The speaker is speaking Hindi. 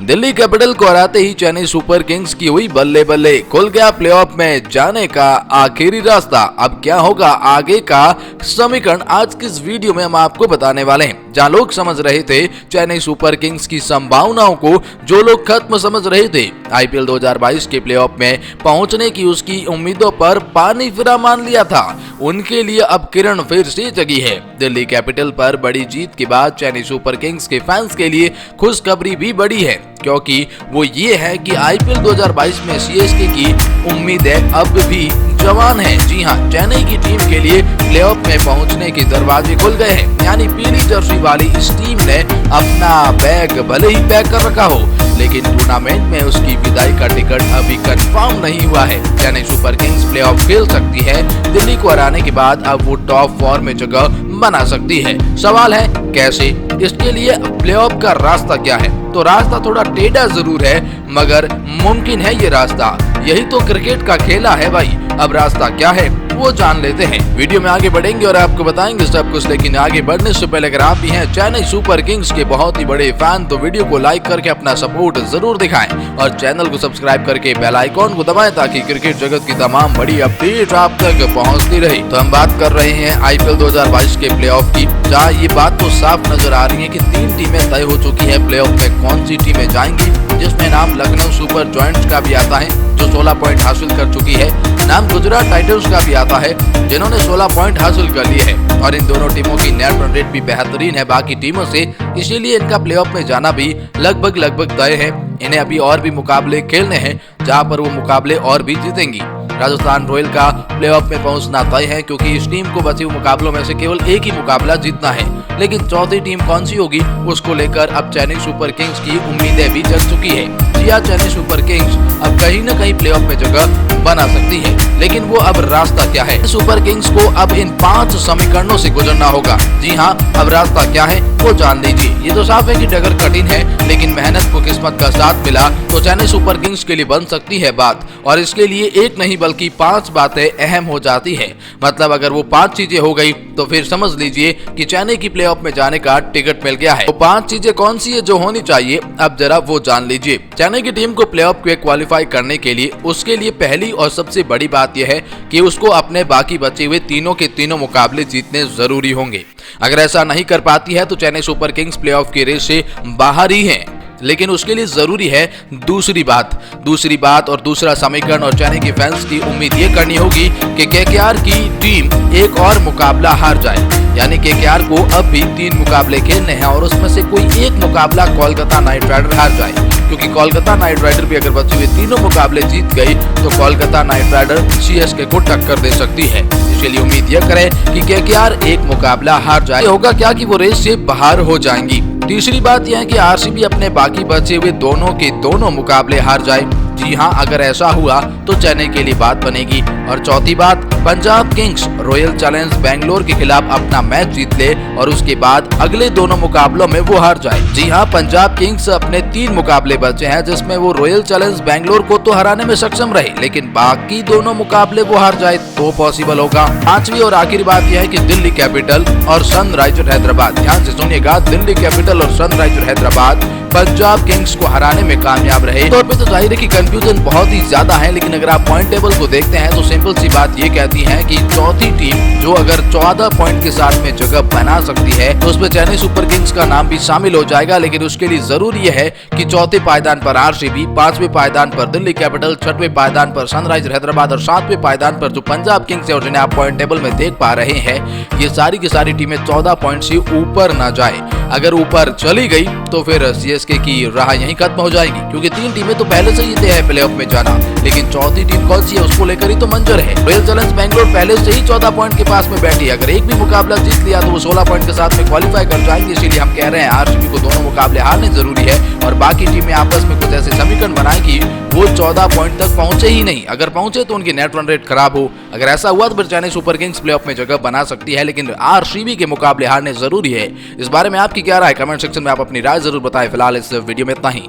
दिल्ली कैपिटल को हराते ही चेन्नई सुपर किंग्स की हुई बल्ले बल्ले, खुल गया प्लेऑफ में जाने का आखिरी रास्ता। अब क्या होगा आगे का समीकरण आज की इस वीडियो में हम आपको बताने वाले हैं। जहां लोग समझ रहे थे चेन्नई सुपर किंग्स की संभावनाओं को, जो लोग खत्म समझ रहे थे आईपीएल 2022 के प्लेऑफ में पहुंचने की उसकी उम्मीदों पर पानी फिरा मान लिया था, उनके लिए अब किरण फिर से जगी है। दिल्ली कैपिटल पर बड़ी जीत के बाद चेन्नई सुपर किंग्स के फैंस के लिए खुशखबरी भी बड़ी है, क्योंकि वो ये है कि आईपीएल 2022 में सीएसके की उम्मीदें अब भी जवान है। जी हां, चेन्नई की टीम के लिए प्लेऑफ में पहुंचने के दरवाजे खुल गए हैं। यानी पीली जर्सी वाली इस टीम ने अपना बैग भले ही पैक कर रखा हो, लेकिन टूर्नामेंट में उसकी विदाई का टिकट अभी कंफर्म नहीं हुआ है। चेन्नई सुपर किंग्स प्लेऑफ खेल सकती है। दिल्ली को हराने के बाद अब वो टॉप 4 में जगह बना सकती है। सवाल है कैसे? इसके लिए प्लेऑफ का रास्ता क्या है? तो रास्ता थोड़ा टेढ़ा जरूर है, मगर मुमकिन है ये रास्ता। यही तो क्रिकेट का खेला है भाई। अब रास्ता क्या है वो जान लेते हैं। वीडियो में आगे बढ़ेंगे और आपको बताएंगे सब कुछ, लेकिन आगे बढ़ने से पहले अगर आप भी हैं चेन्नई सुपर किंग्स के बहुत ही बड़े फैन तो वीडियो को लाइक करके अपना सपोर्ट जरूर दिखाएं और चैनल को सब्सक्राइब करके बेल आइकॉन को दबाएं ताकि क्रिकेट जगत की तमाम बड़ी अपडेट आप तक पहुंचती रहे। तो हम बात कर रहे हैं आईपीएल 2022 के प्लेऑफ की, जहाँ ये बात तो साफ नजर आ रही है कि 3 टीमें तय हो चुकी है प्लेऑफ में कौन सी टीमें जाएंगी, जिसमें नाम लखनऊ सुपर जॉयंट्स का भी आता है जो 16 पॉइंट हासिल कर चुकी है। नाम गुजरात टाइटंस का भी आता है जिन्होंने 16 पॉइंट हासिल कर लिए हैं और इन दोनों टीमों की नेट रन रेट भी बेहतरीन है बाकी टीमों से, इसीलिए इनका प्लेऑफ में जाना भी लगभग तय है। इन्हें अभी और भी मुकाबले खेलने हैं जहां पर वो मुकाबले और भी जीतेंगी। राजस्थान रॉयल का प्लेऑफ में पहुंचना तय है क्योंकि इस टीम को बचे हुए मुकाबलों में से केवल एक ही मुकाबला जीतना है, लेकिन चौथी टीम कौन सी होगी उसको लेकर अब चेन्नई सुपर किंग्स की उम्मीदें भी जग चुकी है। जी हां, चेन्नई सुपर किंग्स अब कहीं न कहीं प्लेऑफ में जगह बना सकती है, लेकिन वो अब रास्ता क्या है? सुपर किंग्स को अब इन 5 समीकरणों से गुजरना होगा। जी हां, अब रास्ता क्या है वो जान लीजिए। ये तो साफ है कि डगर कठिन है, लेकिन मेहनत को किस्मत का साथ मिला तो चेन्नई सुपर किंग्स के लिए बन सकती है बात। और इसके लिए एक नहीं बल्कि 5 बातें अहम हो जाती है। मतलब अगर वो 5 चीजें हो गई तो फिर समझ लीजिए कि चेन्नई की प्लेऑफ में जाने का टिकट मिल गया है। वो 5 चीजें कौन सी है जो होनी चाहिए, अब जरा वो जान लीजिए। चेन्नई की टीम को प्लेऑफ में क्वालिफाई करने के लिए उसके लिए पहली और सबसे बड़ी बात यह है कि उसको अपने बाकी बचे हुए तीनों के तीनों मुकाबले जीतने जरूरी होंगे। अगर ऐसा नहीं कर पाती है तो चेन्नई सुपर किंग्स प्लेऑफ की रेस से बाहर ही है। लेकिन उसके लिए जरूरी है दूसरी बात और दूसरा समीकरण, और चेन्नई के फैंस की उम्मीद ये करनी होगी कि केकेआर की टीम एक और मुकाबला हार जाए। यानी केकेआर को अब भी 3 मुकाबले खेलने हैं और उसमें से कोई एक मुकाबला कोलकाता नाइट राइडर हार जाए, क्योंकि कोलकाता नाइट राइडर भी अगर बचे हुए तीनों मुकाबले जीत गई तो कोलकाता नाइट राइडर सीएसके को टक्कर दे सकती है। इसके लिए उम्मीद यह करें कि केकेआर एक मुकाबला हार जाए। होगा क्या कि वो रेस से बाहर हो जाएंगी। तीसरी बात यह है कि आरसीबी अपने बाकी बचे हुए दोनों के दोनों मुकाबले हार जाए। जी हां, अगर ऐसा हुआ तो चेन्नई के लिए बात बनेगी। और चौथी बात, Punjab Kings royal challenge Bangalore के खिलाफ अपना मैच जीत ले और उसके बाद अगले दोनों मुकाबलों में वो हार जाए। जी हां, पंजाब किंग्स अपने 3 मुकाबले बचे हैं जिसमें वो रॉयल चैलेंज बैंगलोर को तो हराने में सक्षम रहे, लेकिन बाकी दोनों मुकाबले वो हार जाए तो पॉसिबल होगा। 5वीं और आखिरी बात यह है कि दिल्ली कैपिटल और सनराइजर हैदराबाद, ध्यान से सुनिएगा, दिल्ली कैपिटल और सनराइजर हैदराबाद पंजाब किंग्स को हराने में कामयाब रहे। तौर पे तो जाहिर है कि कंफ्यूजन बहुत ही ज्यादा है, लेकिन अगर आप पॉइंट टेबल को देखते हैं तो सिंपल सी बात ये कहती है कि चौथी टीम जो अगर 14 पॉइंट के साथ में जगह बना सकती है तो उसमें चेन्नई सुपर किंग्स का नाम भी शामिल हो जाएगा। लेकिन उसके लिए जरूरी यह है कि चौथे पायदान पर आरसीबी, 5वें पायदान पर दिल्ली कैपिटल, 6वें पायदान पर सनराइजर हैदराबाद और 7वें पायदान पर जो पंजाब किंग्स है और जिन्हें आप पॉइंट टेबल में देख पा रहे हैं, ये सारी की सारी टीमें 14 पॉइंट से ऊपर न जाए। अगर ऊपर चली गई तो फिर सीएसके की राह यहीं खत्म हो जाएगी, क्योंकि 3 टीमें तो पहले से ही तय है प्लेऑफ में जाना, लेकिन चौथी टीम कौन सी है उसको लेकर ही तो मंजर है। रॉयल चैलेंज बैंगलोर पहले से ही 14 पॉइंट के पास में बैठी है। अगर एक भी मुकाबला जीत लिया तो वो 16 पॉइंट के साथ में क्वालिफाई कर जाएंगे। इसीलिए हम कह रहे हैं आरसीबी को दोनों मुकाबले हारने जरूरी है और बाकी टीमें आपस में कुछ ऐसे समीकरण बनाएगी वो 14 पॉइंट तक पहुंचे ही नहीं। अगर पहुंचे तो उनकी नेट रन रेट खराब हो। अगर ऐसा हुआ तो फिर चेन्नई सुपर किंग्स प्लेऑफ में जगह बना सकती है, लेकिन आरसीबी के मुकाबले हारने जरूरी है। इस बारे में आपकी क्या राय? कमेंट सेक्शन में आप अपनी राय जरूर बताएं। फिलहाल इस वीडियो में इतना ही।